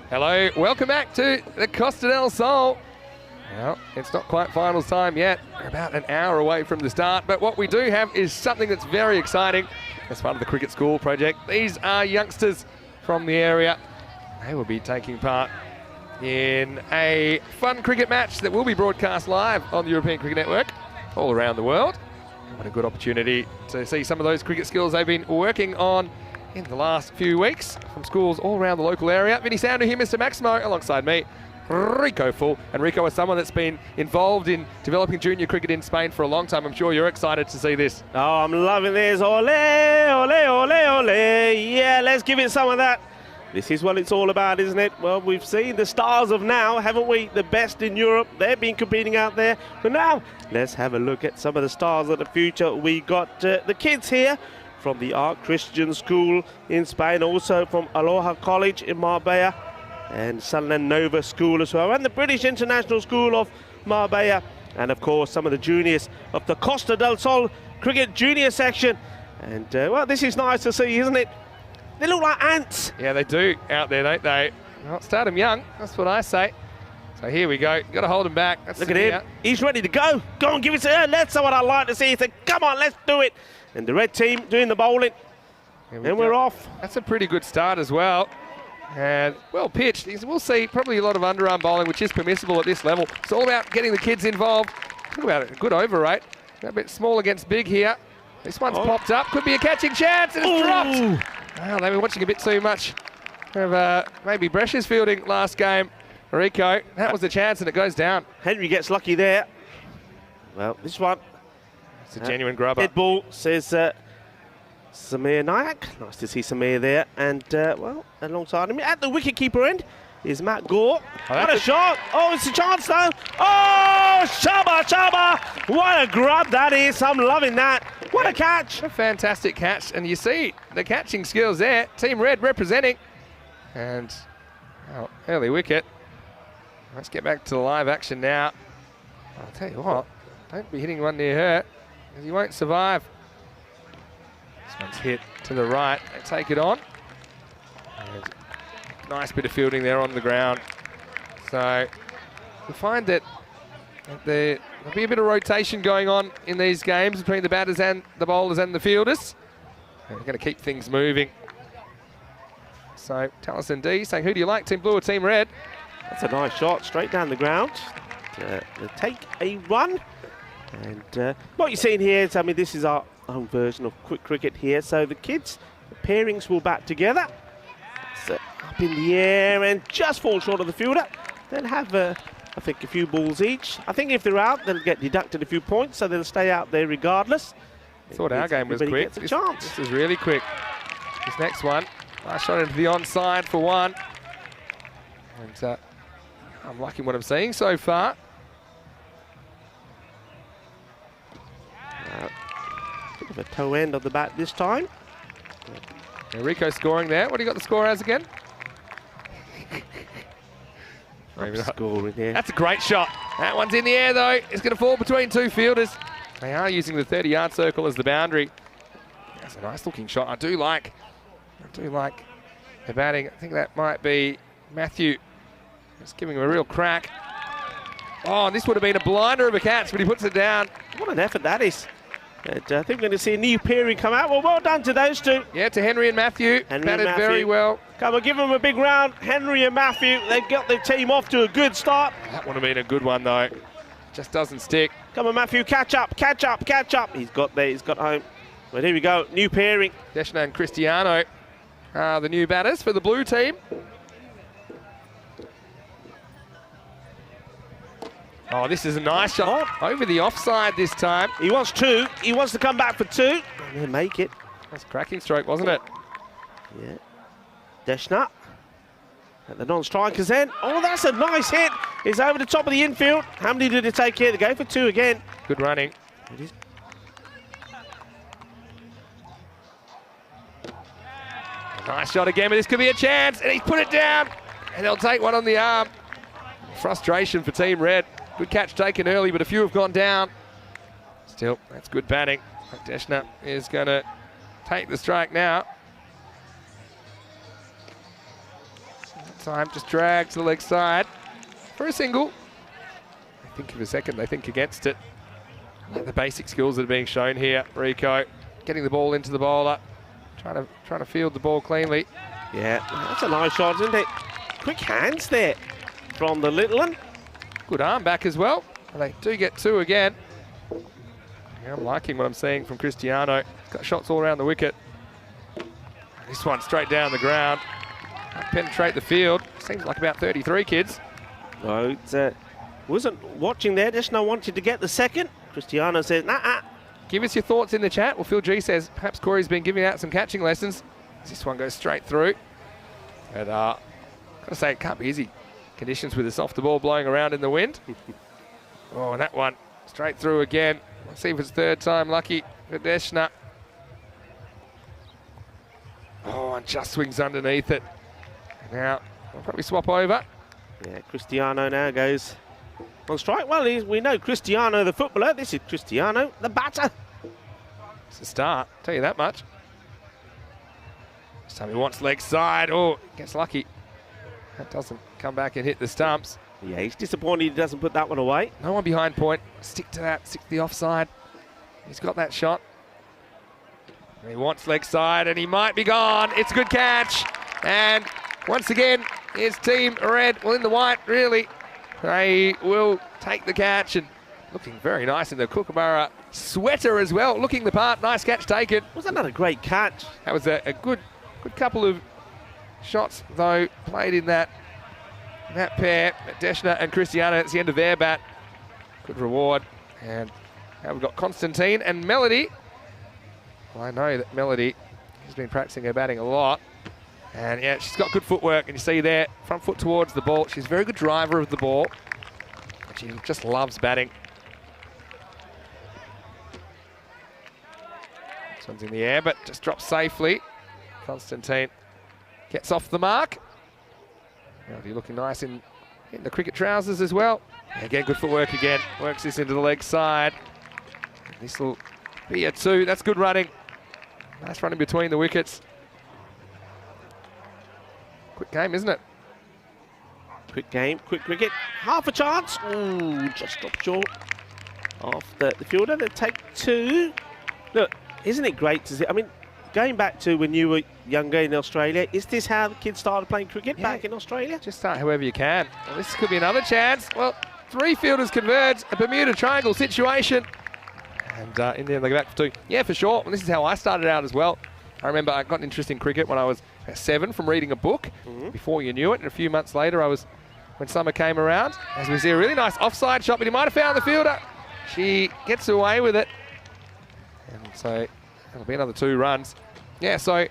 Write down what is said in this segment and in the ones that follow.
Hello, welcome back to the Costa del Sol. Well, it's not quite finals time yet. We're about an hour away from the start, but what we do have is something that's very exciting as part of the Cricket School project. These are youngsters from the area. They will be taking part in a fun cricket match that will be broadcast live on the European Cricket Network all around the world. What a good opportunity to see some of those cricket skills they've been working on in the last few weeks from schools all around the local area. Vinny Sounder here, Mr. Maximo, alongside me, Rico Full. And Rico is someone that's been involved in developing junior cricket in Spain for a long time. I'm sure you're excited to see this. Oh, I'm loving this. Ole, ole, ole, ole. Yeah, let's give it some of that. This is what it's all about, isn't it? Well, we've seen the stars of now, haven't we? The best in Europe. They've been competing out there. But now, let's have a look at some of the stars of the future. We got the kids here from the Art Christian School in Spain, also from Aloha College in Marbella, and Sunland Nova School as well, and the British International School of Marbella, and of course some of the juniors of the Costa del Sol Cricket Junior section. And well, this is nice to see, isn't it? They look like ants. Yeah, they do out there, don't they? Well, start them young, that's what I say. So here we go, got to hold him back. Look at him, he's ready to go. Go on, give it to her. That's what I like to see. He said, come on, let's do it. And the red team doing the bowling. And we're off. That's a pretty good start as well. And well pitched. We'll see probably a lot of underarm bowling, which is permissible at this level. It's all about getting the kids involved. Talk about it, a good over rate. A bit small against big here. This one's popped up. Could be a catching chance, and it's dropped. Well, they've been watching a bit too much of maybe Brescia's fielding last game. Rico, that was the chance, and it goes down. Henry gets lucky there. Well, this one. It's a genuine grubber. Dead ball, says Samir Nayak. Nice to see Samir there. And, well, alongside him, at the wicketkeeper end, is Matt Gore. What a shot. Oh, it's a chance, though. Oh, Shaba. What a grub that is. I'm loving that. What a catch. A fantastic catch. And you see the catching skills there. Team Red representing. And, oh, early wicket. Let's get back to the live action now. I'll tell you what, don't be hitting one near her. You won't survive. This one's hit to the right. They take it on. And nice bit of fielding there on the ground. So you find that there'll be a bit of rotation going on in these games between the batters and the bowlers and the fielders. And we're going to keep things moving. So Taliesin D saying, who do you like, Team Blue or Team Red? That's a nice shot, straight down the ground. To take a run. And what you're seeing here is, I mean, this is our own version of quick cricket here. So the kids, the pairings will bat together. It's up in the air and just fall short of the fielder. They'll have, I think, a few balls each. I think if they're out, they'll get deducted a few points, so they'll stay out there regardless. I thought our game was quick. This is really quick. This next one, last shot into the onside for one. And I'm liking what I'm seeing so far. Bit of a toe end of the bat this time. Rico scoring there. What do you got the score as again? Maybe not. Scoring here. That's a great shot. That one's in the air though. It's going to fall between two fielders. They are using the 30-yard circle as the boundary. That's a nice looking shot. I do like the batting. I think that might be Matthew. Just giving him a real crack. Oh, and this would have been a blinder of a catch, but he puts it down. What an effort that is. And I think we're going to see a new pairing come out. Well done to those two. Yeah, to Henry and Matthew. Batted very well. Come on, give them a big round. Henry and Matthew, they've got their team off to a good start. That would have been a good one, though. Just doesn't stick. Come on, Matthew, catch up. He's got there, he's got home. But here we go, new pairing. Deshna and Cristiano are the new batters for the blue team. Oh, this is a nice shot. Over the offside this time. He wants two. He wants to come back for two. And he'll make it. That's a cracking stroke, wasn't it? Yeah. Deshna at the non-strikers end. Oh, that's a nice hit. It's over the top of the infield. How many did it take here? They go for two again. Good running. Nice shot again, but this could be a chance. And he's put it down. And they'll take one on the arm. Frustration for Team Red. Good catch taken early, but a few have gone down. Still, that's good batting. Deshna is going to take the strike now. time, just drags to the leg side for a single. They think of a second, they think against it. Like the basic skills that are being shown here. Rico getting the ball into the bowler, trying to field the ball cleanly. Yeah, that's a nice shot, isn't it? Quick hands there from the little one. Good arm back as well. And they do get 2 again. Yeah, I'm liking what I'm seeing from Cristiano. He's got shots all around the wicket. This one straight down the ground. Penetrate the field. Seems like about 33 kids. No, wasn't watching there. Just no wanted to get the second. Cristiano says, nah. Give us your thoughts in the chat. Well, Phil G says perhaps Corey's been giving out some catching lessons. This one goes straight through. And got to say, it can't be easy conditions with a softer ball blowing around in the wind. Oh, and that one straight through again. Let's see if it's third time lucky for Deshna. Oh, and just swings underneath it. Now, we'll probably swap over. Yeah, Cristiano now goes on strike. Well, we know Cristiano the footballer. This is Cristiano the batter. It's a start, tell you that much. This time he wants leg side. Oh, gets lucky. That doesn't come back and hit the stumps. Yeah, he's disappointed he doesn't put that one away. No one behind point. Stick to that, stick to the offside. He's got that shot. He wants leg side and he might be gone. It's a good catch. And once again, his team red, well in the white really. They will take the catch and looking very nice in the Kookaburra sweater as well. Looking the part, nice catch taken. Wasn't that a great catch? That was a good couple of shots though played in that pair. Deshna and Cristiano, it's the end of their bat. Good reward. And now we've got Constantine and Melody. Well, I know that Melody has been practicing her batting a lot. And yeah, she's got good footwork, and you see there, front foot towards the ball. She's a very good driver of the ball. She just loves batting. This one's in the air, but just drops safely. Constantine gets off the mark. Melody looking nice in the cricket trousers as well. And again, good footwork again. Works this into the leg side. This will be a 2. That's good running. Nice running between the wickets. Quick game, isn't it? Quick game, quick cricket. Half a chance. Ooh, just dropped short off the fielder. They take 2. Look, isn't it great to see? I mean, going back to when you were younger in Australia, is this how the kids started playing cricket back in Australia? Just start however you can. Well, this could be another chance. Well, 3 fielders converge, a Bermuda Triangle situation. And in the end, they go back for 2. Yeah, for sure. Well, this is how I started out as well. I remember I got an interest in cricket when I was 7 from reading a book. Before you knew it, and a few months later, when summer came around, as we see a really nice offside shot, but he might have found the fielder. She gets away with it. And so that'll be another 2 runs. Yeah, so yeah,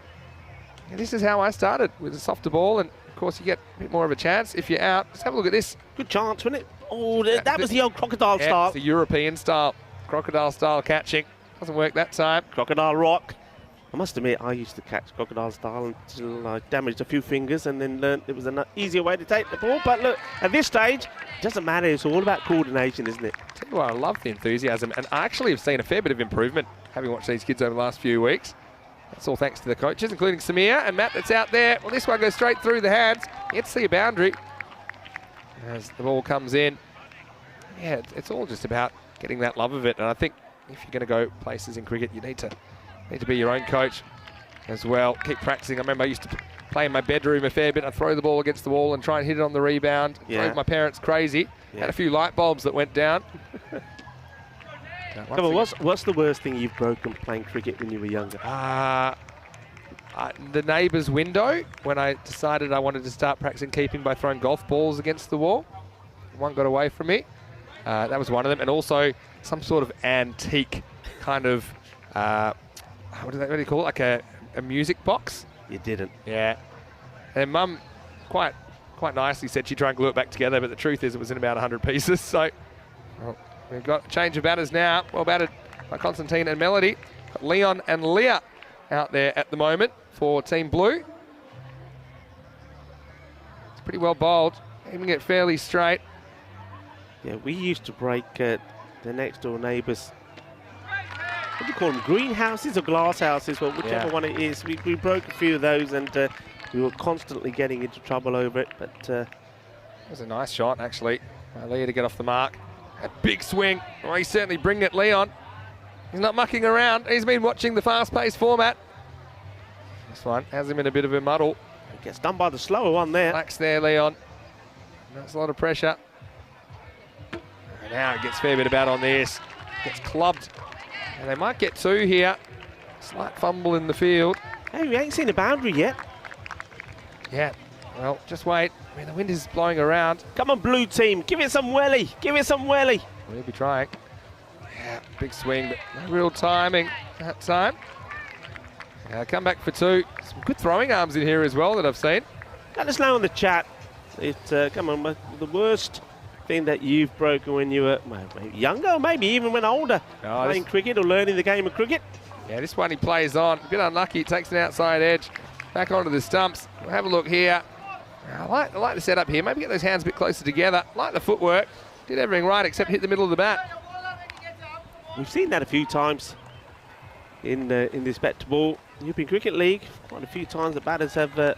this is how I started, with a softer ball, and of course you get a bit more of a chance if you're out. Let's have a look at this. Good chance, wasn't it? Oh, that was the old crocodile style. It's the European style, crocodile style catching. Doesn't work that time. Crocodile rock. I must admit, I used to catch crocodile style until I damaged a few fingers and then learned it was an easier way to take the ball. But look, at this stage, it doesn't matter. It's all about coordination, isn't it? Tell you what, I love the enthusiasm, and I actually have seen a fair bit of improvement having watched these kids over the last few weeks. That's all thanks to the coaches, including Samir and Matt that's out there. Well, this one goes straight through the hands. You get to see a boundary as the ball comes in. Yeah, it's all just about getting that love of it, and I think if you're going to go places in cricket, you need to be your own coach as well. Keep practicing. I remember I used to play in my bedroom a fair bit. I'd throw the ball against the wall and try and hit it on the rebound. Drove my parents crazy. Had a few light bulbs that went down. Come on, what's the worst thing you've broken playing cricket when you were younger? The neighbour's window, when I decided I wanted to start practicing keeping by throwing golf balls against the wall. One got away from me. That was one of them. And also some sort of antique kind of, what do you call it? Like a music box. You didn't. Yeah. And Mum quite nicely said she'd try and glue it back together, but the truth is it was in about 100 pieces. So we've got a change of batters now. Well batted by Constantine and Melody. Got Leon and Leah out there at the moment for Team Blue. It's pretty well bowled, aiming it fairly straight. Yeah, we used to break the next door neighbours. What do you call them? Greenhouses or glass houses? Well, whichever one it is. We broke a few of those, and we were constantly getting into trouble over it. But it was a nice shot, actually. Leah to get off the mark. A big swing. Oh, he's certainly bringing it, Leon. He's not mucking around. He's been watching the fast-paced format. This one has him in a bit of a muddle. Gets done by the slower one there. Relax there, Leon. That's a lot of pressure. And now he gets a fair bit of bat on this. Gets clubbed. And they might get 2 here. Slight fumble in the field. Hey, we ain't seen a boundary yet. Yeah, well, just wait. I mean, the wind is blowing around. Come on, blue team. Give it some welly. Give it some welly. We'll be trying. Yeah, big swing, but no real timing that time. Come back for 2. Some good throwing arms in here as well that I've seen. Let us know in the chat. Come on, the worst thing that you've broken when you were maybe younger, or maybe even when older, playing cricket or learning the game of cricket. Yeah, this one he plays on. A bit unlucky. Takes an outside edge. Back onto the stumps. We'll have a look here. I like the setup here. Maybe get those hands a bit closer together. Like the footwork. Did everything right except hit the middle of the bat. We've seen that a few times in this bat to ball European Cricket League. Quite a few times the batters have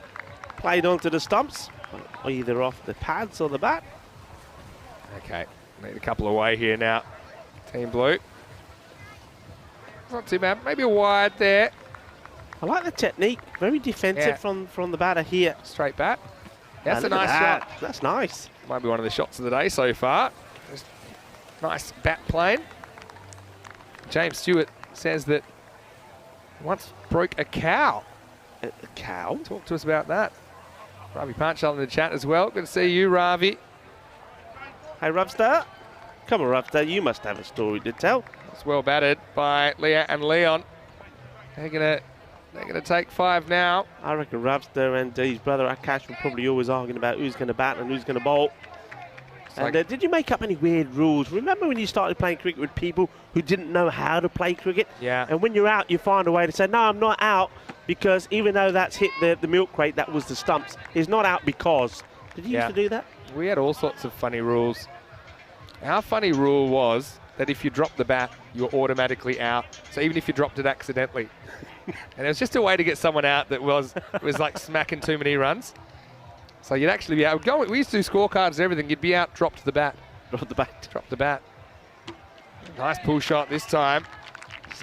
played onto the stumps, either off the pads or the bat. Okay, need a couple away here now. Team Blue. Not too bad. Maybe a wide there. I like the technique. Very defensive from the batter here. Straight bat. That's a nice shot. That's nice. Might be one of the shots of the day so far. Just nice bat plane. James Stewart says that he once broke a cow. A cow? Talk to us about that. Ravi Panchal in the chat as well. Good to see you, Ravi. Hey, Rubstar. Come on, Rubstar. You must have a story to tell. It's well batted by Leah and Leon. They're gonna take 5 now. I reckon Rubstar and his brother Akash were probably always arguing about who's going to bat and who's going to bowl. And did you make up any weird rules? Remember when you started playing cricket with people who didn't know how to play cricket? Yeah. And when you're out, you find a way to say, no, I'm not out, because even though that's hit the milk crate, that was the stumps, he's not out because. Did you used to do that? We had all sorts of funny rules. Our funny rule was that if you drop the bat, you're automatically out. So even if you dropped it accidentally. And it was just a way to get someone out that was like smacking too many runs. So you'd actually be out. We used to do scorecards and everything. You'd be out, dropped the bat. Drop the bat. Drop the bat. Nice pull shot this time.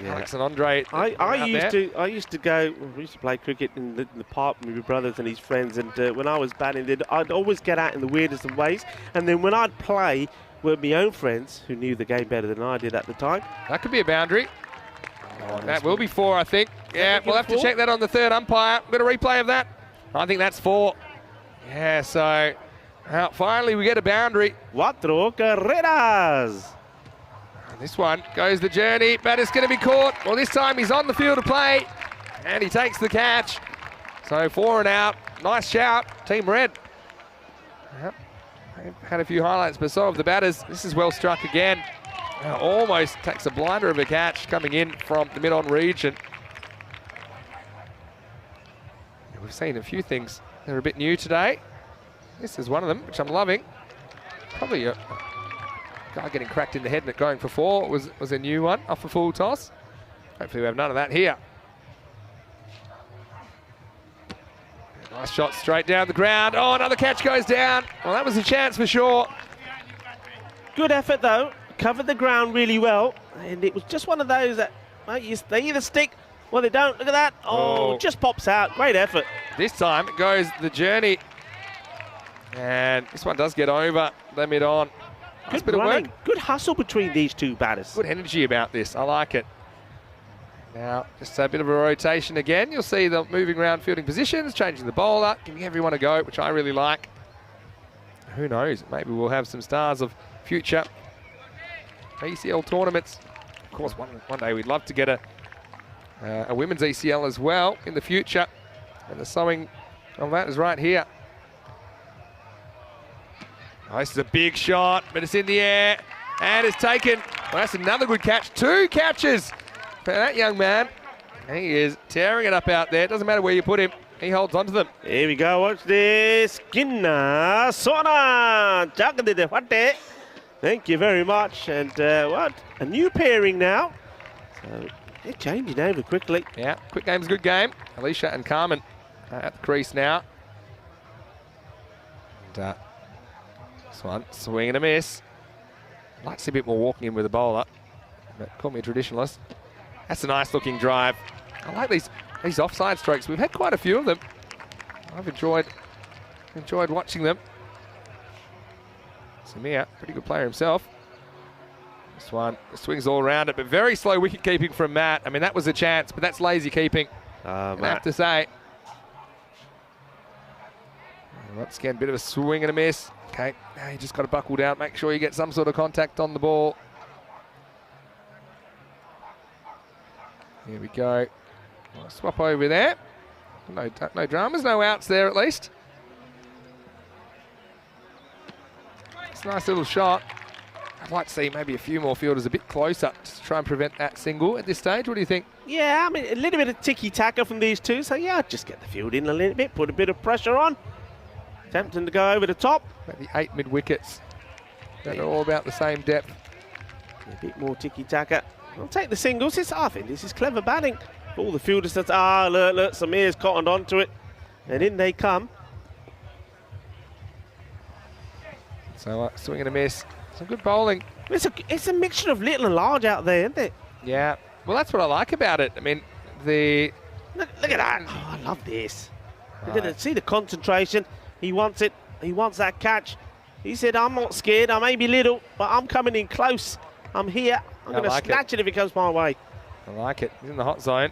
Yeah. Alex and Andre. I used to go. We used to play cricket in the park with my brothers and his friends. And when I was batting, I'd always get out in the weirdest of ways. And then when I'd play with my own friends who knew the game better than I did at the time, that could be a boundary. That will be 4, I think. Yeah, we'll have to check that on the third umpire. We've got a replay of that. I think that's 4. Yeah, so finally we get a boundary. 4 carreras. And this one goes the journey, but it's going to be caught. Well, this time he's on the field of play, and he takes the catch. So 4 and out. Nice shout, Team Red. Yep. They've had a few highlights, but so have the batters. This is well struck again. Almost takes a blinder of a catch coming in from the mid-on region. We've seen a few things that are a bit new today. This is one of them, which I'm loving. Probably a guy getting cracked in the head and it going for 4 was a new one off a full toss. Hopefully we have none of that here. Nice shot straight down the ground. Oh, another catch goes down. Well, that was a chance for sure. Good effort though. Covered the ground really well, and it was just one of those that they either stick or they don't. Look at that. Oh, just pops out. Great effort. This time it goes the journey, and this one does get over the mid-on. Nice bit of work. Good hustle between these two batters. Good energy about this. I like it. Now, just a bit of a rotation again. You'll see them moving around fielding positions, changing the bowler, giving everyone a go, which I really like. Who knows? Maybe we'll have some stars of future ECL tournaments. Of course, one day we'd love to get a women's ECL as well in the future. And the sewing of that is right here. Oh, this is a big shot, but it's in the air. And it's taken. Well, that's another good catch. 2 catches for that young man. He is tearing it up out there. It doesn't matter where you put him. He holds on to them. Here we go. Watch this. Kinna Sona. Thank you very much. And what? A new pairing now. So they're changing over quickly. Yeah, quick game's a good game. Alicia and Carmen at the crease now. And, this one, swing and a miss. I'd like to see a bit more walking in with the bowler, but call me a traditionalist. That's a nice looking drive. I like these offside strokes. We've had quite a few of them. I've enjoyed watching them. Samir, pretty good player himself. This one, the swings all around it, but very slow wicket keeping from Matt. I mean, that was a chance, but that's lazy keeping. I have to say. Once again, bit of a swing and a miss. Okay, now you just got to buckle down, make sure you get some sort of contact on the ball. Here we go. I'll swap over there. No dramas, no outs there at least. It's a nice little shot. I'd like to see maybe a few more fielders a bit closer to try and prevent that single at this stage. What do you think? Yeah, I mean, a little bit of ticky-taka from these two. So, yeah, just get the field in a little bit, put a bit of pressure on. Tempting to go over the top. Maybe 8 mid-wickets. They're all about the same depth. A bit more ticky-taka. I'll take the singles. I think this is clever batting. All the fielders that look, Samir's cottoned onto it. And in they come. So, swing and a miss. Some good bowling. It's a mixture of little and large out there, isn't it? Yeah. Well, that's what I like about it. I mean, Look at that. Oh, I love this. Right. See the concentration. He wants it. He wants that catch. He said, I'm not scared. I may be little, but I'm coming in close. I'm here. I'm going to snatch it if it comes my way. I like it. He's in the hot zone.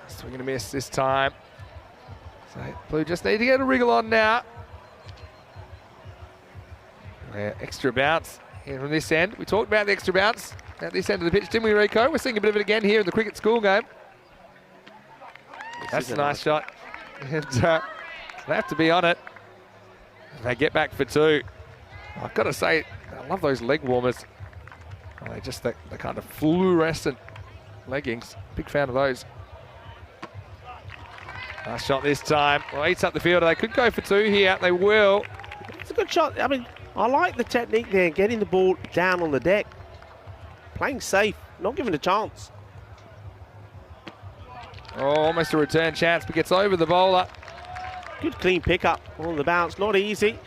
Swing and a miss this time. So Blue just need to get a wriggle on now. Yeah, extra bounce here from this end. We talked about the extra bounce at this end of the pitch, didn't we, Rico? We're seeing a bit of it again here in the cricket school game. That's a nice shot. And they have to be on it. They get back for 2. I've got to say, I love those leg warmers. They're just the kind of fluorescent leggings. Big fan of those. Nice shot this time. Well, eats up the field. They could go for 2 here. They will. It's a good shot. I mean, I like the technique there, getting the ball down on the deck. Playing safe, not giving a chance. Oh, almost a return chance, but gets over the bowler. Good clean pickup on the bounce, not easy.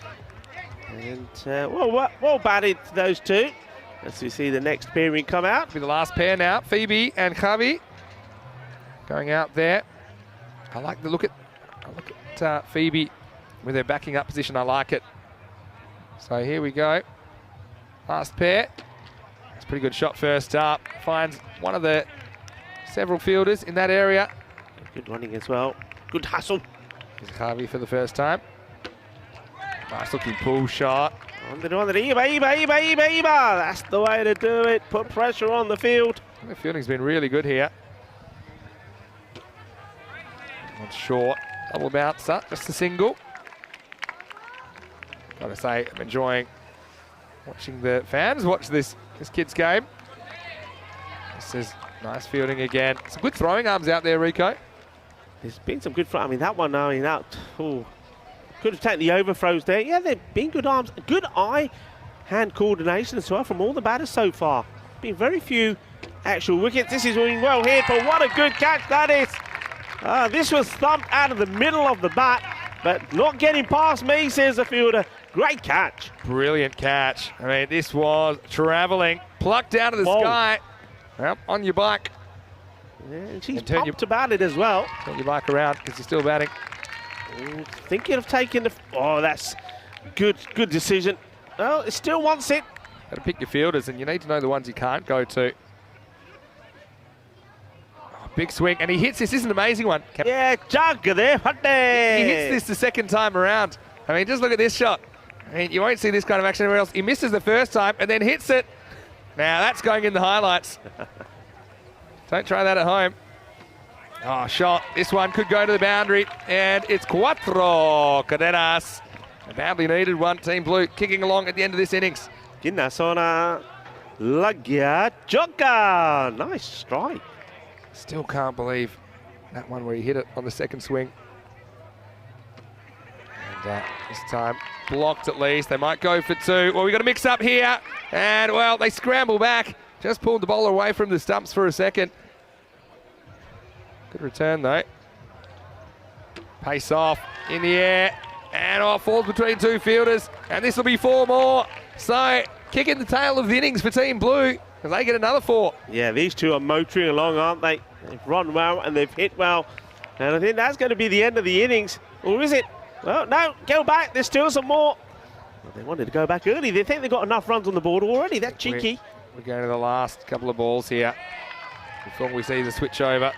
And well batted to those two. As we see the next pairing come out. Be the last pair now, Phoebe and Khabib going out there. I like the look at Phoebe with her backing up position. I like it. So here we go. Last pair. It's a pretty good shot first up. Finds one of the several fielders in that area. Good running as well. Good hustle. Here's Khabib for the first time. Nice looking pull shot. Iba. That's the way to do it. Put pressure on the field. The fielding's been really good here. Not short. Double bouncer. Just a single. Gotta say, I'm enjoying watching the fans watch this kid's game. This is nice fielding again. Some good throwing arms out there, Rico. There's been some good, I mean, that one, could have taken the overthrows there. Yeah, they've been good arms. Good eye-hand coordination as well from all the batters so far. Been very few actual wickets. This is being well hit, but what a good catch that is. This was thumped out of the middle of the bat, but not getting past me, says the fielder. Great catch. Brilliant catch. I mean, this was travelling, plucked out of the sky. Well, on your bike. Yeah, and she's pumped about it as well. Turn your bike around because you're still batting. Thinking of taking the... Oh, that's good decision. Well, it still wants it. Got to pick your fielders, and you need to know the ones you can't go to. Oh, big swing, and he hits this. This is an amazing one. Yeah, jugger there. He hits this the second time around. I mean, just look at this shot. I mean, you won't see this kind of action anywhere else. He misses the first time and then hits it. Now, that's going in the highlights. Don't try that at home. Oh, shot. This one could go to the boundary, and it's cuatro cadenas. A badly needed one. Team Blue kicking along at the end of this innings. Ginasona Lagya Joka. Nice strike. Still can't believe that one where he hit it on the second swing. And this time blocked at least. They might go for 2. Well, we've got a mix up here. And, well, they scramble back. Just pulled the bowler away from the stumps for a second. Good return, though. Pace off in the air and off, falls between two fielders, and this will be 4 more. So kicking the tail of the innings for Team Blue because they get another 4. Yeah, these two are motoring along, aren't they? They've run well and they've hit well, and I think that's going to be the end of the innings. Or is it? Well, no, go back. There's still some more. Well, they wanted to go back early. They think they've got enough runs on the board already. That's cheeky. We're going to the last couple of balls here before we see the switch over.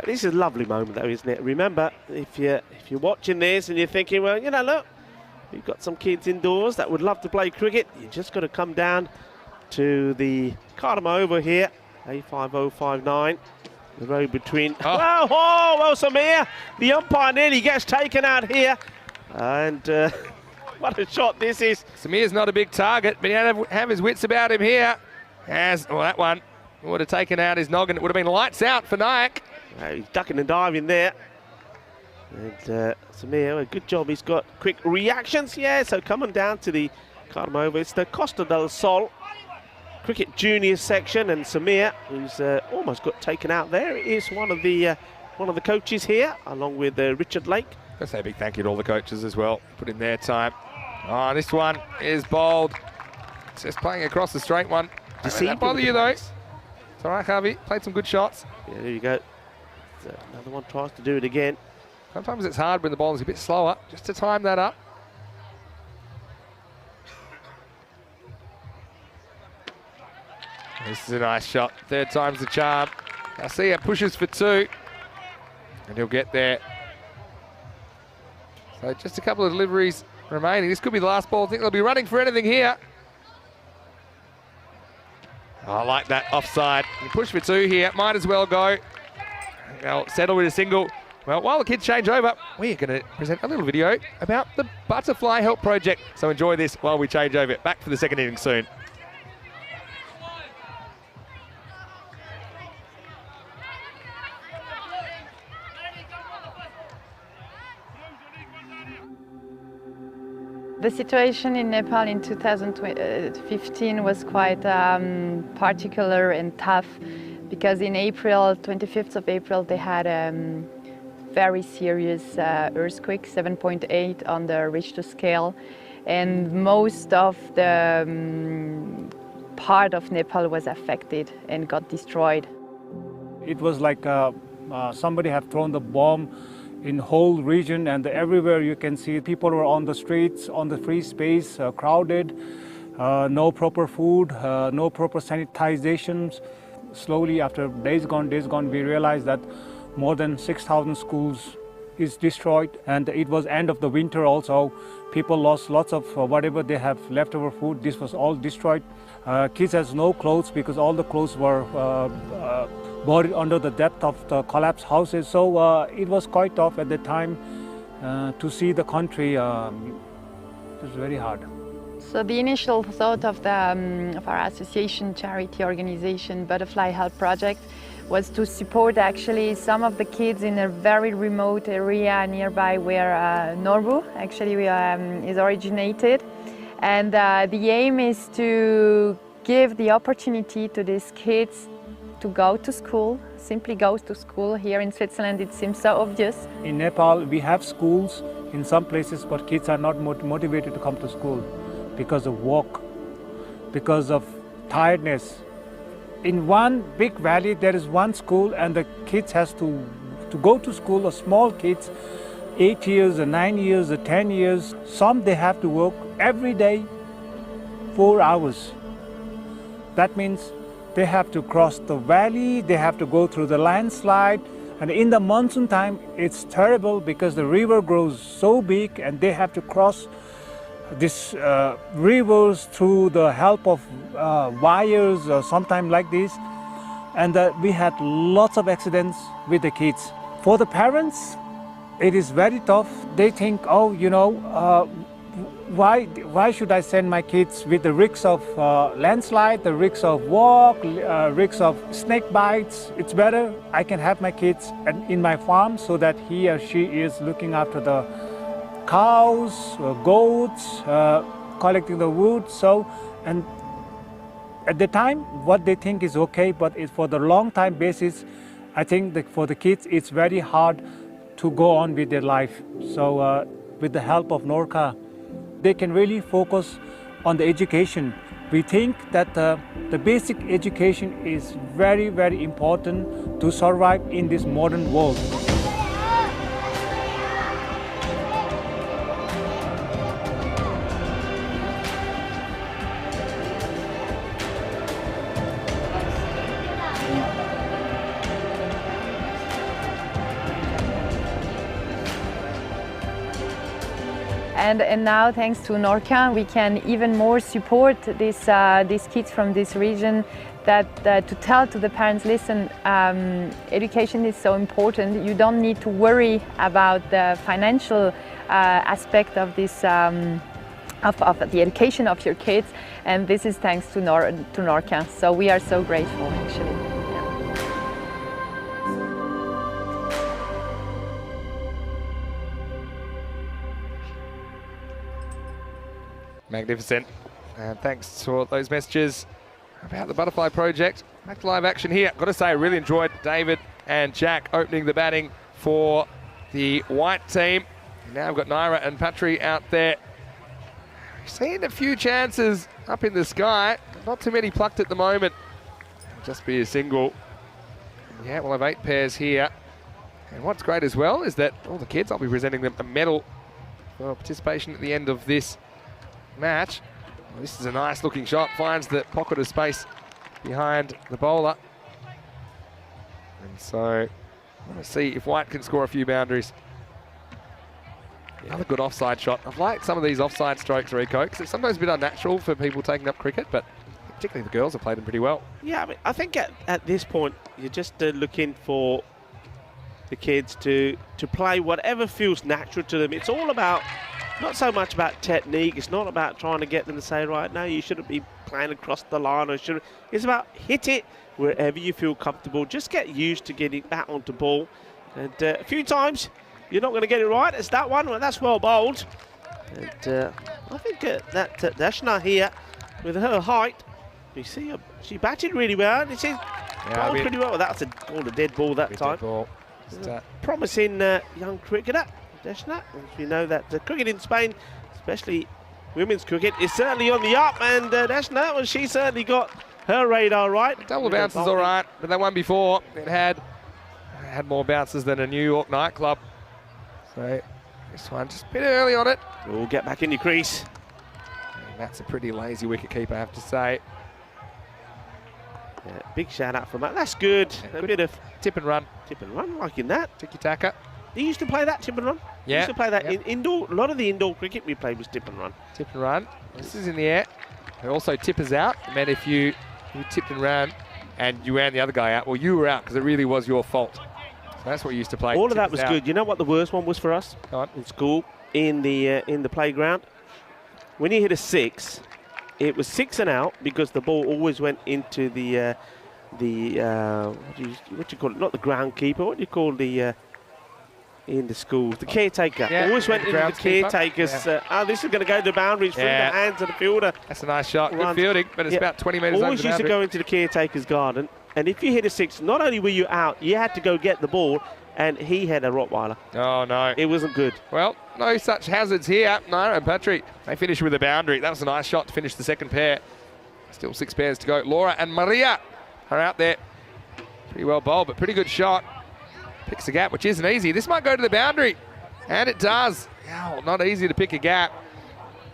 This is a lovely moment, though, isn't it? Remember, if you're watching this and you're thinking, well, you know, look, you've got some kids indoors that would love to play cricket. You just got to come down to the Cartama over here, A5059, the road between. Well, Samir, the umpire nearly gets taken out here, and what a shot this is. Samir's not a big target, but he had to have his wits about him here. As well, that one would have taken out his noggin. It would have been lights out for Nayak. He's ducking and diving there. And Samir, a good job. He's got quick reactions. Yeah, so coming down to the Cartama over. It's the Costa del Sol Cricket Junior section, and Samir, who's almost got taken out there, is one of the coaches here, along with Richard Lake. Let's say a big thank you to all the coaches as well. Put in their time. Oh, this one is bowled. It's just playing across the straight one. Did that bother you though? It's all right, Harvey. Played some good shots. Yeah, there you go. So another one tries to do it again. Sometimes it's hard when the bowling's a bit slower, just to time that up. This is a nice shot. 3rd time's the charm. Garcia pushes for 2, and he'll get there. So just a couple of deliveries remaining. This could be the last ball. I think they'll be running for anything here. Oh, I like that offside. You push for 2 here. Might as well go. They'll settle with a single. Well, while the kids change over, we're going to present a little video about the Butterfly Help Project. So enjoy this while we change over. Back for the second innings soon. The situation in Nepal in 2015 was quite particular and tough, because in April, 25th of April, they had a very serious earthquake, 7.8 on the Richter scale, and most of the part of Nepal was affected and got destroyed. It was like somebody have thrown the bomb in whole region, and everywhere you can see people were on the streets, on the free space, crowded, no proper food, no proper sanitizations. Slowly, after days gone, we realized that more than 6,000 schools is destroyed, and it was end of the winter also. People lost lots of whatever they have leftover food. This was all destroyed. Kids has no clothes because all the clothes were buried under the depth of the collapsed houses. So it was quite tough at the time to see the country. It was very hard. So the initial thought of our association, charity organization, Butterfly Help Project, was to support actually some of the kids in a very remote area nearby where Norbu actually is originated. And the aim is to give the opportunity to these kids to go to school, simply go to school. Here in Switzerland it seems so obvious. In Nepal we have schools in some places, but kids are not motivated to come to school because of walk, because of tiredness. In one big valley there is one school, and the kids has to go to school, the small kids, 8 years or 9 years or 10 years. Some they have to work every day 4 hours. That means they have to cross the valley, they have to go through the landslide, and in the monsoon time it's terrible because the river grows so big and they have to cross these rivers through the help of wires or sometimes like this. And we had lots of accidents with the kids. For the parents, it is very tough. They think, oh, you know, why should I send my kids with the risks of landslide, the risks of walk, risks of snake bites? It's better I can have my kids in my farm so that he or she is looking after the cows, goats, collecting the wood. So, and at the time, what they think is okay, but for the long time basis, I think that for the kids, it's very hard to go on with their life. So with the help of Norca, they can really focus on the education. We think that the basic education is very, very important to survive in this modern world. And now, thanks to Norca, we can even more support these kids from this region. To tell to the parents, listen, education is so important. You don't need to worry about the financial aspect of this, of the education of your kids. And this is thanks to Norca. So we are so grateful, actually. Magnificent. And thanks for those messages about the Butterfly Project. Back to live action here. Got to say, I really enjoyed David and Jack opening the batting for the white team. And now we've got Naira and Patri out there. Seen a few chances up in the sky. Not too many plucked at the moment. It'll just be a single. Yeah, we'll have 8 pairs here. And what's great as well is that all the kids, I'll be presenting them a medal for participation at the end of this match. Well, this is a nice looking shot, finds the pocket of space behind the bowler. And so I want to see if White can score a few boundaries. Another good offside shot. I've liked some of these offside strokes, Rico, because it's sometimes a bit unnatural for people taking up cricket, but particularly the girls have played them pretty well. Yeah, I mean, I think at this point, you're just looking for the kids to play whatever feels natural to them. It's all about, not so much about technique. It's not about trying to get them to say, right, no, you shouldn't be playing across the line. It's about hit it wherever you feel comfortable. Just get used to getting that onto ball. And a few times, you're not going to get it right. It's that one. Well, that's well bowled. And I think that Dashna here, with her height, you see she batted really well. And she bowled pretty well. That's called a dead ball that time. Dead ball. Promising young cricketer, Dashna. As we know that cricket in Spain, especially women's cricket, is certainly on the up. And Dashna, well, she certainly got her radar right. Double bounces all right, but that one before, it had more bounces than a New York nightclub. So this one just a bit early on it. We'll get back in your crease. And that's a pretty lazy wicket keeper, I have to say. Yeah, big shout out from that. That's good. Yeah, a bit of tip and run. Tip and run, liking that. Tiki-taka. You used to play that, tip and run? Yeah. You used to play that in indoor. A lot of the indoor cricket we played was tip and run. Tip and run. This is in the air. They're also tippers out. It meant if you tipped and ran and you ran the other guy out, well, you were out because it really was your fault. So that's what you used to play. All of that was good. You know what the worst one was for us in school, in the playground? When you hit a 6, it was 6 and out because the ball always went into the what do you call it? Not the groundkeeper. What do you call the in the schools? The caretaker. Yeah, always went into the caretaker's. Yeah. This is going to go to the boundaries through the hands of the fielder. That's a nice shot. Good fielding, but it's about 20 metres over the Always used to go into the caretaker's garden. And if you hit a 6, not only were you out, you had to go get the ball, and he had a Rottweiler. Oh, no. It wasn't good. Well, no such hazards here. Naira and Patri, they finish with a boundary. That was a nice shot to finish the second pair. Still 6 pairs to go. Laura and Maria are out there. Pretty well bowled, but pretty good shot. Picks a gap, which isn't easy. This might go to the boundary, and it does. Oh, not easy to pick a gap.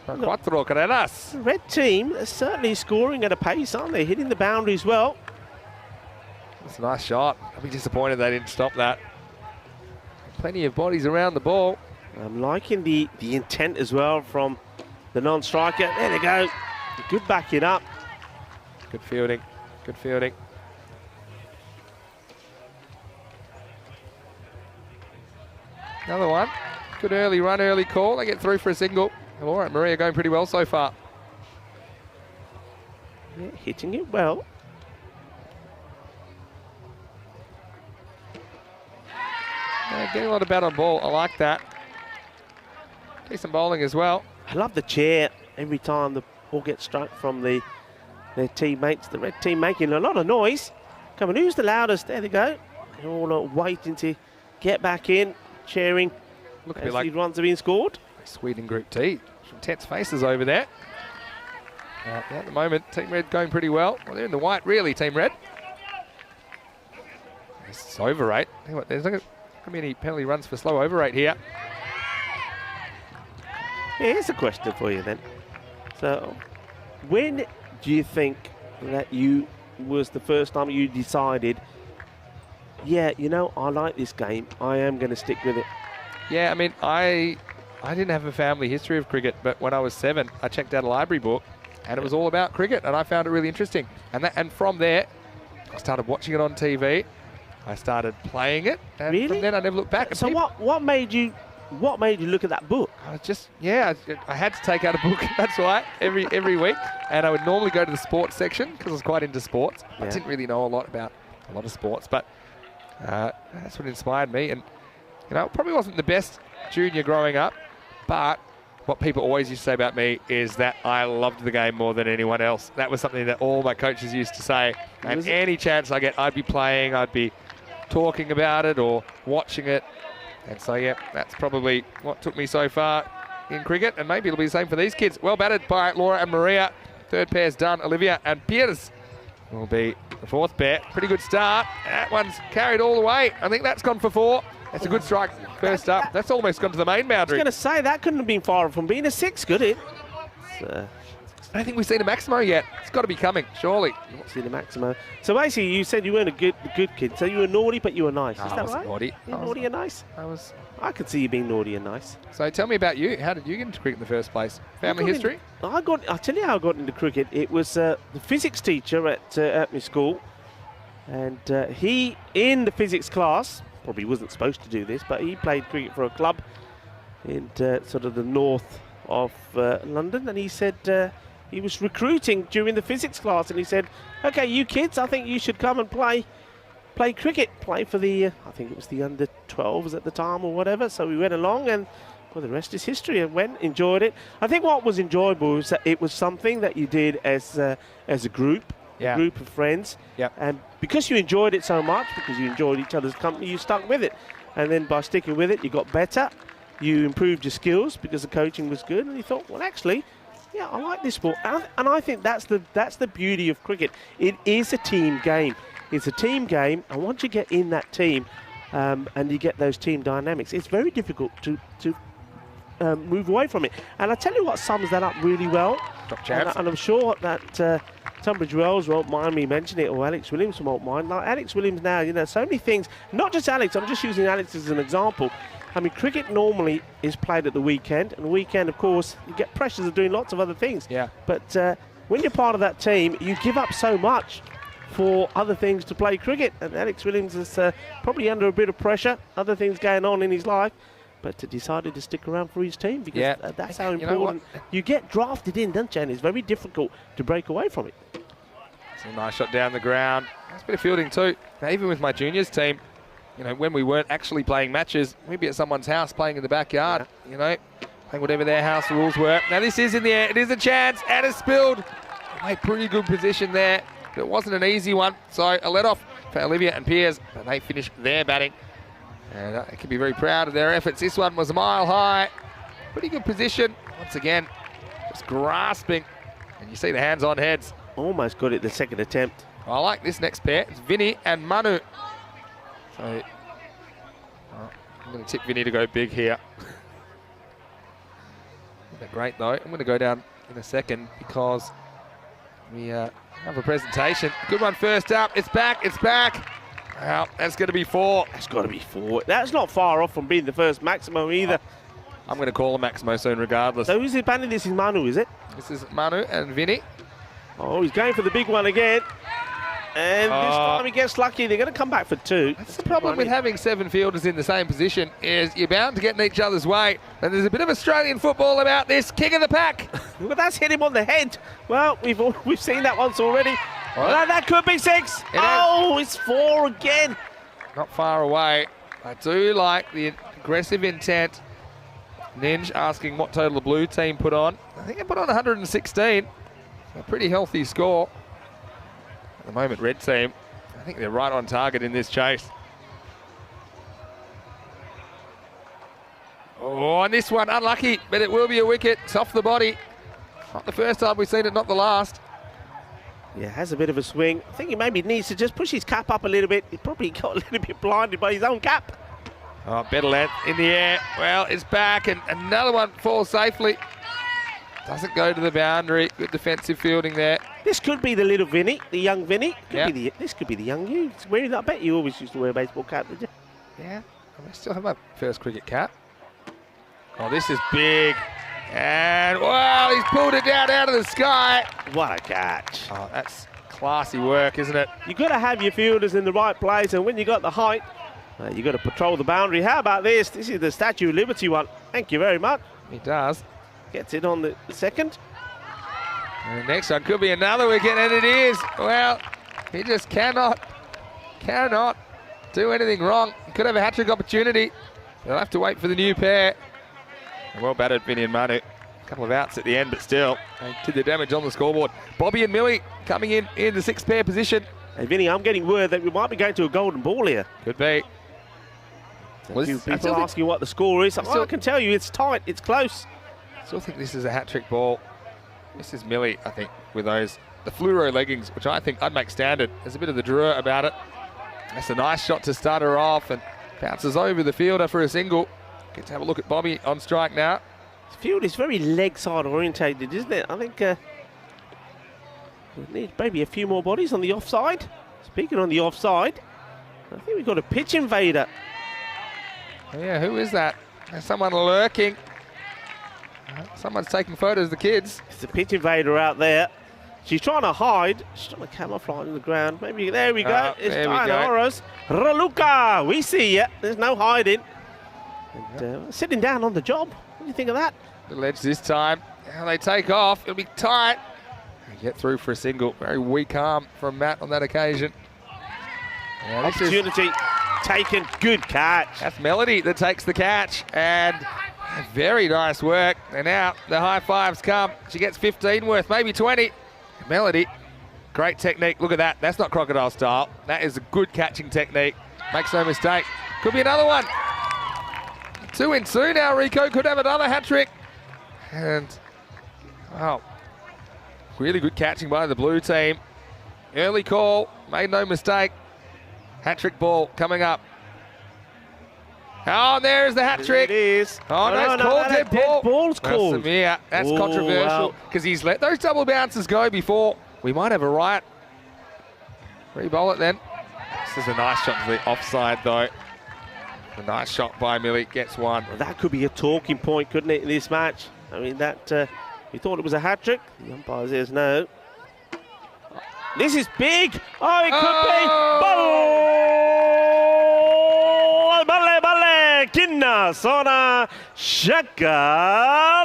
Cuatro carreras. The red team is certainly scoring at a pace, aren't they? Hitting the boundaries well. That's a nice shot. I'll be disappointed they didn't stop that. Plenty of bodies around the ball. I'm liking the intent as well from the non-striker. There they go. Good backing up. Good fielding. Good fielding. Another one. Good early run, early call. They get through for a single. All right, Maria going pretty well so far. Yeah, hitting it well. Getting a lot of bat on ball. I like that. Decent bowling as well. I love the chair every time the ball gets struck from the their teammates. The red team making a lot of noise. Come on, who's the loudest? There they go. They're all waiting to get back in, cheering. Look a as bit like these runs have been scored. Sweden Group D. Some tense faces over there. At the moment, Team Red going pretty well. Well, they're in the white, really, Team Red. It's over rate. There's not going to be any penalty runs for slow over rate here. Here's a question for you then. So, when do you think that you was the first time you decided, yeah, you know, I like this game, I am going to stick with it? Yeah, I mean, I didn't have a family history of cricket, but when I was 7, I checked out a library book, and it was all about cricket, and I found it really interesting. And from there, I started watching it on TV. I started playing it, and Really? from then I never looked back. And So what made you look at that book? I was just, yeah, I had to take out a book, that's why, every week. And I would normally go to the sports section because I was quite into sports. I Yeah. didn't really know a lot about a lot of sports, but that's what inspired me. And, you know, it probably wasn't the best junior growing up, but what people always used to say about me is that I loved the game more than anyone else. That was something that all my coaches used to say. And Was it? any chance I get, I'd be playing, I'd be talking about it or watching it. And so, yeah, that's probably what took me so far in cricket, and maybe it'll be the same for these kids. Well batted by Laura and Maria. Third pair's done. Olivia and Piers will be the fourth pair. Pretty good start. That one's carried all the way. I think that's gone for 4. That's a good strike first up. That's almost gone to the main I was boundary. going to say, that couldn't have been far from being a 6, could it? I don't think we've seen a Maximo yet. It's got to be coming, surely. Not see the Maximo. So basically, you said you weren't a good kid. So you were naughty, but you were nice. No, Is I that wasn't right? naughty. You're naughty and nice. I could see you being naughty and nice. So tell me about you. How did you get into cricket in the first place? Family history? I'll tell you how I got into cricket. It was the physics teacher at my school, and he, in the physics class, probably wasn't supposed to do this, but he played cricket for a club in sort of the north of London, and he said he was recruiting during the physics class, and he said, "Okay, you kids, I think you should come and play cricket, play for the I think it was the under 12s at the time or whatever." So we went along, and well, the rest is history. I went, enjoyed it. I think what was enjoyable was that it was something that you did as a group, Yeah. a group of friends, Yep. and because you enjoyed it so much, because you enjoyed each other's company, you stuck with it, and then by sticking with it, you got better. You improved your skills because the coaching was good, and you thought, well, actually, yeah, I like this sport, and I think that's the beauty of cricket. It is a team game. It's a team game, and once you get in that team, and you get those team dynamics, it's very difficult to move away from it. And I tell you what sums that up really well, Top chance. and I'm sure that Tunbridge Wells won't mind me mentioning it, or Alex Williams won't mind. Like Alex Williams now, you know, so many things. Not just Alex. I'm just using Alex as an example. I mean, cricket normally is played at the weekend, and the weekend, of course, you get pressures of doing lots of other things. Yeah. But when you're part of that team, you give up so much for other things to play cricket. And Alex Williams is probably under a bit of pressure, other things going on in his life, but decided to stick around for his team because Yeah. that's how You know what? important. You get drafted in, don't you? And it's very difficult to break away from it. It's a nice shot down the ground. Nice bit of fielding too. Now, even with my juniors team, you know, when we weren't actually playing matches, we'd be at someone's house playing in the backyard, you know, playing whatever their house rules were. Now this is in the air. It is a chance, and it's spilled. They made pretty good position there, but it wasn't an easy one. So a let off for Olivia and Piers, and they finish their batting. And they can be very proud of their efforts. This one was a mile high. Pretty good position. Once again, just grasping. And you see the hands on heads. Almost got it the second attempt. I like this next pair. It's Vinny and Manu. So I'm going to tip Vinny to go big here. They're great though. I'm going to go down in a second because we have a presentation. Good one first up. It's back. It's back. Well, that's going to be 4. That's got to be 4. That's not far off from being the first Maximo either. I'm going to call him Maximo soon regardless. So who's he banning? This is Manu, is it? This is Manu and Vinny. Oh, he's going for the big one again. And this time he gets lucky. They're going to come back for 2. That's the problem with having 7 fielders in the same position is you're bound to get in each other's way. And there's a bit of Australian football about this. King of the pack. But that's hit him on the head. Well, we've seen that once already. Well, that could be 6. Oh, it's 4 again. Not far away. I do like the aggressive intent. Ninj asking what total the blue team put on. I think they put on 116. A pretty healthy score. the moment, red team. I think they're right on target in this chase. Oh, and this one, unlucky, but it will be a wicket. It's off the body. Not the first time we've seen it, not the last. Yeah, has a bit of a swing. I think he maybe needs to just push his cap up a little bit. He probably got a little bit blinded by his own cap. Oh, better length in the air. Well, it's back, and another one falls safely. Doesn't go to the boundary. Good defensive fielding there. This could be the little Vinny, the young Vinny. Yep. This could be the young you. It's wearing that. I bet you always used to wear a baseball cap, did you? Yeah, I still have my first cricket cap. Oh, this is big. And, wow, he's pulled it down out of the sky. What a catch. Oh, that's classy work, isn't it? You've got to have your fielders in the right place, and when you got the height, you've got to patrol the boundary. How about this? This is the Statue of Liberty one. Thank you very much. He does. Gets it on the second. And the next one could be another wicket, and it is. Well, he just cannot do anything wrong. He could have a hat-trick opportunity. They'll have to wait for the new pair. Well batted, Vinny and Manu. A couple of outs at the end, but still, they did the damage on the scoreboard. Bobby and Millie coming in the sixth pair position. Hey, Vinny, I'm getting word that we might be going to a golden ball here. Could be. A few people asking what the score is. I can tell you it's tight, it's close. I still think this is a hat-trick ball. This is Millie, I think, with the fluoro leggings, which I think I'd make standard. There's a bit of the draw about it. That's a nice shot to start her off, and bounces over the fielder for a single. Get to have a look at Bobby on strike now. The field is very leg side orientated, isn't it? I think we need maybe a few more bodies on the offside. Speaking on the offside, I think we've got a pitch invader. Oh yeah, who is that? There's someone lurking. Someone's taking photos of the kids. It's the pitch invader out there. She's trying to hide. She's trying to camouflage in the ground. Maybe there we go. It's Diana Horace. Raluca, we see you. There's no hiding. And, sitting down on the job. What do you think of that? Little edge this time. Now they take off. It'll be tight. They get through for a single. Very weak arm from Matt on that occasion. Yeah, opportunity taken. Good catch. That's Melody that takes the catch. And very nice work. And now the high fives come. She gets 15 worth, maybe 20. Melody, great technique. Look at that. That's not crocodile style. That is a good catching technique. Makes no mistake. Could be another one. 2 in 2 now. Rico could have another hat trick. And, wow, really good catching by the blue team. Early call, made no mistake. Hat trick ball coming up. Oh, there's the hat trick. It is. Oh, no, it's called dead ball. Ball's called. That's controversial because he's let those double bounces go before. We might have a riot. Re-bowl it then. This is a nice shot to the offside, though. A nice shot by Millie, gets one. Well, that could be a talking point, couldn't it, in this match? I mean, that you thought it was a hat-trick. The umpire says no. This is big. Oh, it could be. Balle, balle, kinna, sona, shaka,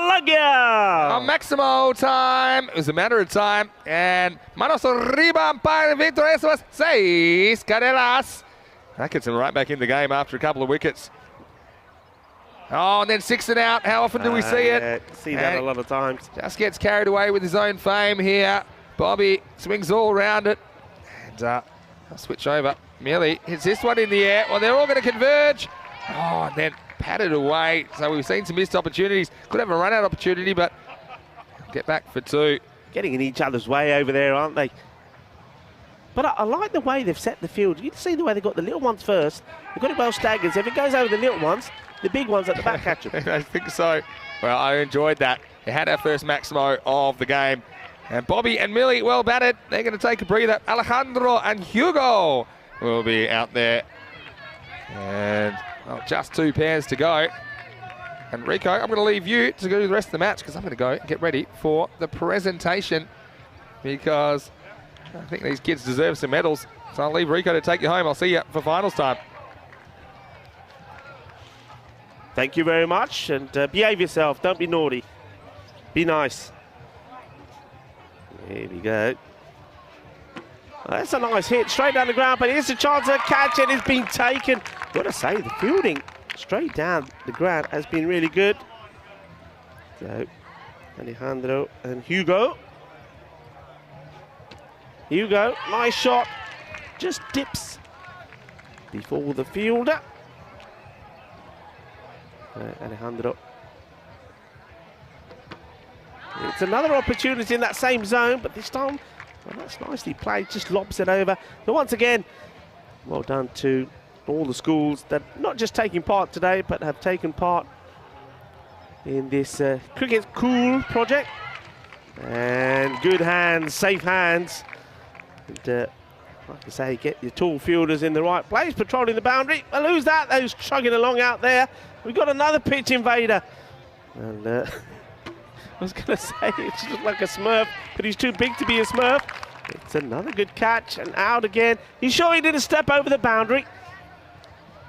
lagya. On Maximo time. It was a matter of time. And manos arriba, umpire, Victor, eso es 6 carreras. That gets him right back in the game after a couple of wickets. Oh, and then 6 and out. How often do we see it? Yeah, see that a lot of times. Just gets carried away with his own fame here. Bobby swings all around it. And I'll switch over. Millie hits this one in the air. Well, they're all going to converge. Oh, and then patted away. So we've seen some missed opportunities. Could have a run-out opportunity, but get back for 2. Getting in each other's way over there, aren't they? But I like the way they've set the field. You can see the way they've got the little ones first. They've got it well staggered. So if it goes over the little ones, the big ones at the back catch them. I think so. Well, I enjoyed that. They had our first Maximo of the game. And Bobby and Millie, well batted. They're going to take a breather. Alejandro and Hugo will be out there. And well, just 2 pairs to go. And Rico, I'm going to leave you to do the rest of the match because I'm going to go and get ready for the presentation because I think these kids deserve some medals. So I'll leave Rico to take you home. I'll see you for finals time. Thank you very much. And behave yourself. Don't be naughty. Be nice. Here we go. Well, that's a nice hit. Straight down the ground, but here's a chance to catch it. It's been taken. Got to say, the fielding straight down the ground has been really good. So, Alejandro and Hugo. Hugo, nice shot. Just dips before the fielder. Alejandro. It's another opportunity in that same zone, but this time, well, that's nicely played, just lobs it over. So once again, well done to all the schools that not just taking part today, but have taken part in this Cricket'sCool project. And good hands, safe hands. And like I say, get your tall fielders in the right place, patrolling the boundary. Well, who's that? Who's chugging along out there? We've got another pitch invader. And I was going to say, it's just like a Smurf, but he's too big to be a Smurf. It's another good catch, and out again. He's sure he didn't step over the boundary.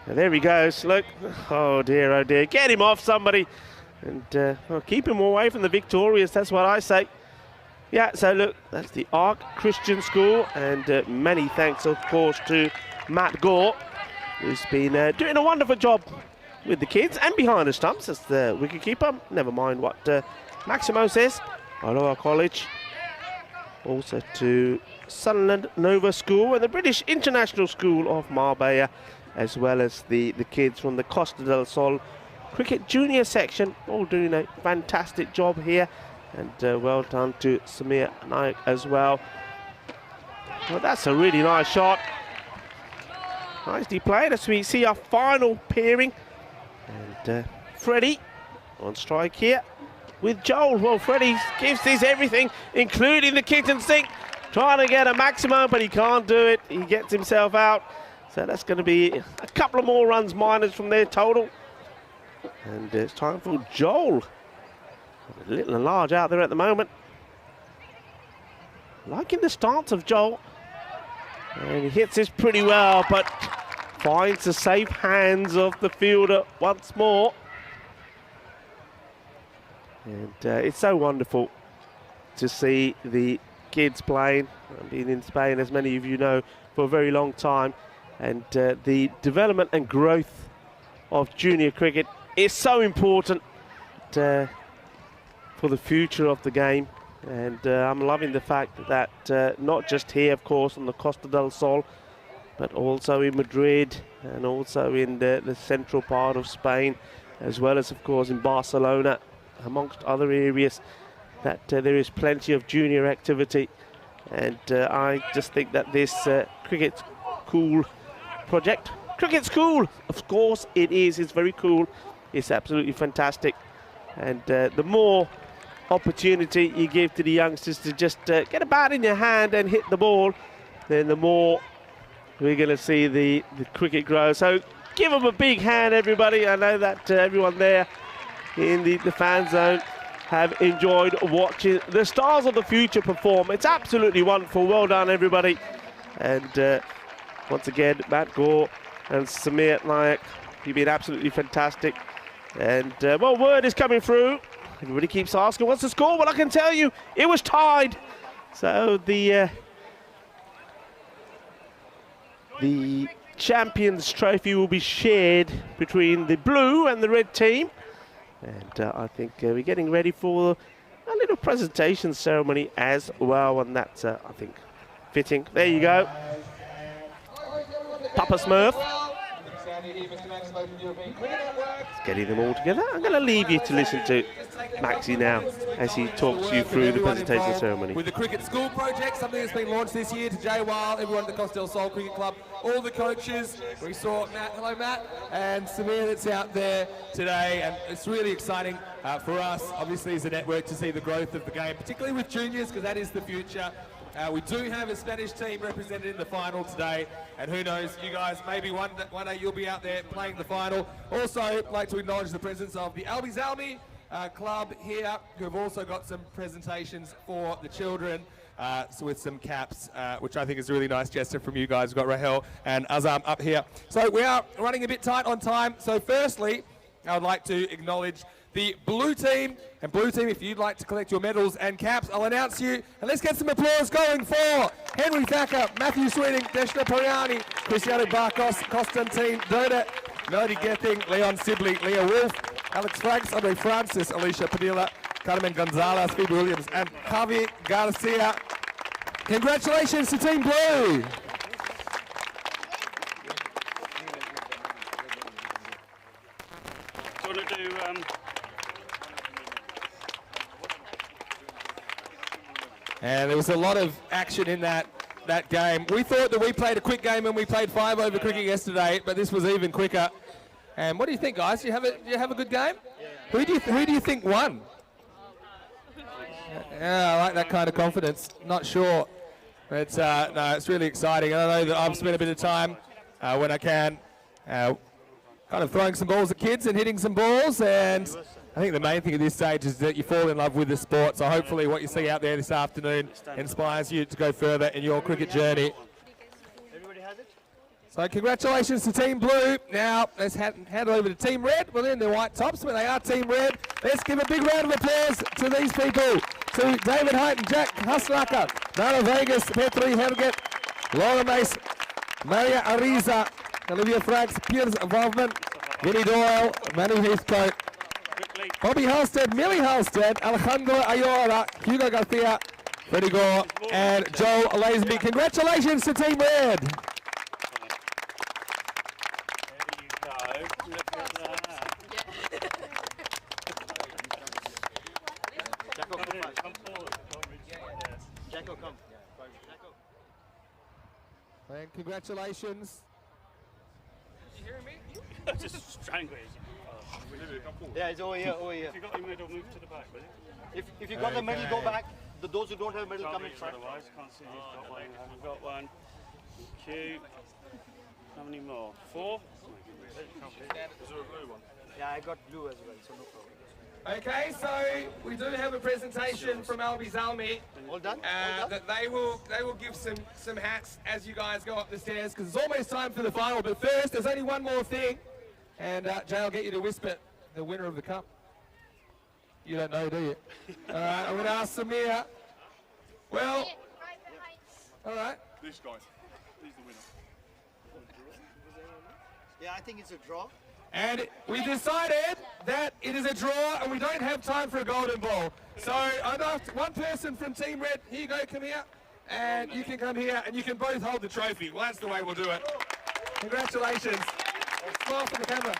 And there he goes, look. Oh dear, get him off, somebody. And well, keep him away from the victorious, that's what I say. Yeah, so look, that's the Arc Christian School, and many thanks, of course, to Matt Gore, who's been doing a wonderful job with the kids and behind the stumps as the wicketkeeper. Never mind what Maximo says. Aloha College. Also to Sunderland Nova School and the British International School of Marbella, as well as the kids from the Costa del Sol Cricket Junior section, all doing a fantastic job here. And well done to Samir Naik as well. Well, that's a really nice shot. Nicely played as we see our final pairing. And Freddie on strike here with Joel. Well, Freddie gives this everything, including the kitchen sink, trying to get a maximum, but he can't do it. He gets himself out. So that's going to be a couple of more runs minus from their total. And it's time for Joel. A little and large out there at the moment. Liking the stance of Joel. And he hits this pretty well, but finds the safe hands of the fielder once more. And it's so wonderful to see the kids playing. I've been in Spain, as many of you know, for a very long time. And the development and growth of junior cricket is so important for the future of the game. And I'm loving the fact that not just here, of course, on the Costa del Sol, but also in Madrid and also in the central part of Spain, as well as, of course, in Barcelona, amongst other areas, that there is plenty of junior activity. And I just think that this Cricket'sCool project, Cricket'sCool, of course it is, it's very cool, it's absolutely fantastic. And the more opportunity you give to the youngsters to just get a bat in your hand and hit the ball, then the more we're going to see the cricket grow. So give them a big hand, everybody. I know that everyone there in the fan zone have enjoyed watching the stars of the future perform. It's absolutely wonderful. Well done, everybody. And once again, Matt Gore and Samir Naik, you've been absolutely fantastic. And well, word is coming through. Everybody keeps asking, what's the score? Well, I can tell you, it was tied. So the Champions Trophy will be shared between the blue and the red team. And I think we're getting ready for a little presentation ceremony as well. And that's, I think, fitting. There you go. Papa Smurf. Getting them all together. I'm going to leave you to listen to Maxi now as he talks you through the presentation ceremony. With the Cricket'sCool project, something that's been launched this year to Jay Weil, everyone at the Costa del Sol Cricket Club, all the coaches. We saw Matt, hello Matt, and Samir that's out there today, and it's really exciting for us, obviously as a network, to see the growth of the game, particularly with juniors, because that is the future. We do have a Spanish team represented in the final today, and who knows, you guys, maybe one day you'll be out there playing the final. Also, I'd like to acknowledge the presence of the Albi Zalmi club here, who have also got some presentations for the children, so with some caps, which I think is a really nice gesture from you guys. We've got Rahel and Azam up here. So we are running a bit tight on time. So firstly, I would like to acknowledge the blue team. And blue team, if you'd like to collect your medals and caps, I'll announce you. And let's get some applause going for Henry Thacker, Matthew Sweeting, Deshna Pariani, Cristiano Barkos, Constantine Doda, Melody Gething, Leon Sibley, Leah Wolf, Alex Franks, Andre Francis, Alicia Padilla, Carmen Gonzalez, Phoebe Williams, and Javi Garcia. Congratulations to Team Blue. Do you want to do... And there was a lot of action in that game. We thought that we played a quick game and we played 5 over cricket yesterday, but this was even quicker. And what do you think, guys? You have a good game? Who do you think won? Yeah, I like that kind of confidence. Not sure. But no, it's really exciting. And I know that I've spent a bit of time when I can kind of throwing some balls at kids and hitting some balls. And I think the main thing at this stage is that you fall in love with the sport. So hopefully what you see out there this afternoon inspires you to go further in your cricket journey. So congratulations to Team Blue. Now let's hand over to Team Red. Well, they're in their white tops, but they are Team Red. Let's give a big round of applause to these people. To David Height and Jack Haslaka, Nara Vegas, Petri Helget, Laura Mace, Maria Ariza, Olivia Franks, Piers Volvman, Vinnie Doyle, Manu Heathcote, Bobby Halstead, Millie Halstead, Alejandro Ayora, Hugo Garcia, Freddie Gore, and Joel Lazenby. Congratulations to Team Red. And congratulations. You hearing me? Just strangling. Yeah, it's over here, over here. If you got your medal, move to the back, will you? If you got the medal, go back. Those who don't have medal, come in front. Otherwise, can't see who's got one. Haven't got one. Thank you. How many more? 4? Is there a blue one? Yeah, I got blue as well, so no problem. Okay, so we do have a presentation from Albi Zalmi. All done? That they will give some hats as you guys go up the stairs because it's almost time for the final. But first, there's only one more thing, and Jay will get you to whisper the winner of the cup. You don't know, do you? All right, I'm going to ask Samir. Well, all right. This guy. He's the winner. Yeah, I think it's a draw. And we decided that it is a draw and we don't have time for a golden ball. So I've asked one person from Team Red, here you go, come here. And you can come here and you can both hold the trophy. Well, that's the way we'll do it. Congratulations. Smile for the camera.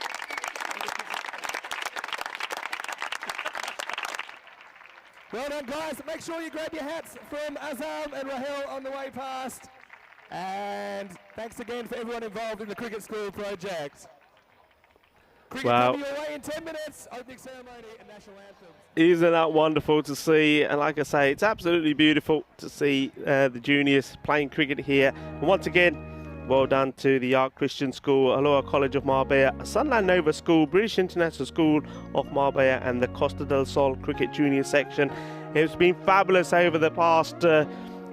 Well done, guys. Make sure you grab your hats from Azam and Rahel on the way past. And thanks again for everyone involved in the Cricket School project. Cricket Wow. coming your way in 10 minutes, opening ceremony and national anthems. Isn't that wonderful to see? And like I say, it's absolutely beautiful to see the juniors playing cricket here. And once again, well done to the Arc Christian School, Aloha College of Marbella, Sunland Nova School, British International School of Marbella, and the Costa del Sol Cricket Junior section. It's been fabulous over the past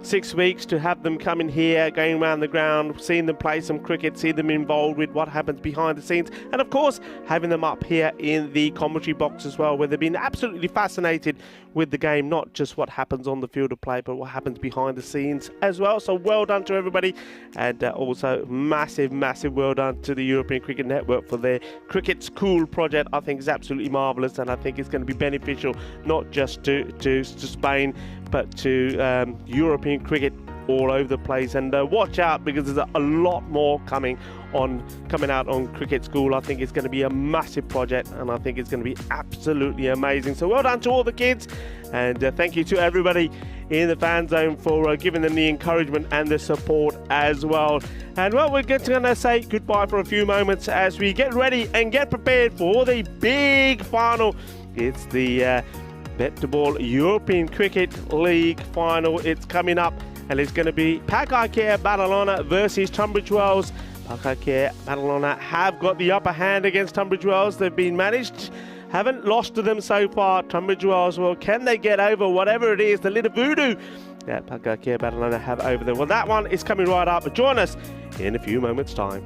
6 weeks to have them coming here, going around the ground, seeing them play some cricket, see them involved with what happens behind the scenes, and of course having them up here in the commentary box as well, where they've been absolutely fascinated with the game, not just what happens on the field of play, but what happens behind the scenes as well. So well done to everybody, and also massive well done to the European Cricket Network for their Cricket'sCool project. I think it's absolutely marvellous, and I think it's going to be beneficial not just to Spain, but to European cricket all over the place. And watch out, because there's a lot more coming out on Cricket'sCool. I think it's going to be a massive project, and I think it's going to be absolutely amazing. So well done to all the kids, and thank you to everybody in the fan zone for giving them the encouragement and the support as well. And well, we're going to say goodbye for a few moments as we get ready and get prepared for the big final. It's the Bet2Ball European Cricket League final. It's coming up, and it's going to be Pakakere Barcelona versus Tunbridge Wells. Pakakere Barcelona have got the upper hand against Tunbridge Wells. They've been managed, haven't lost to them so far. Tunbridge Wells, well, can they get over whatever it is, the little voodoo that Pakakere Barcelona have over them? Well, that one is coming right up. Join us in a few moments' time.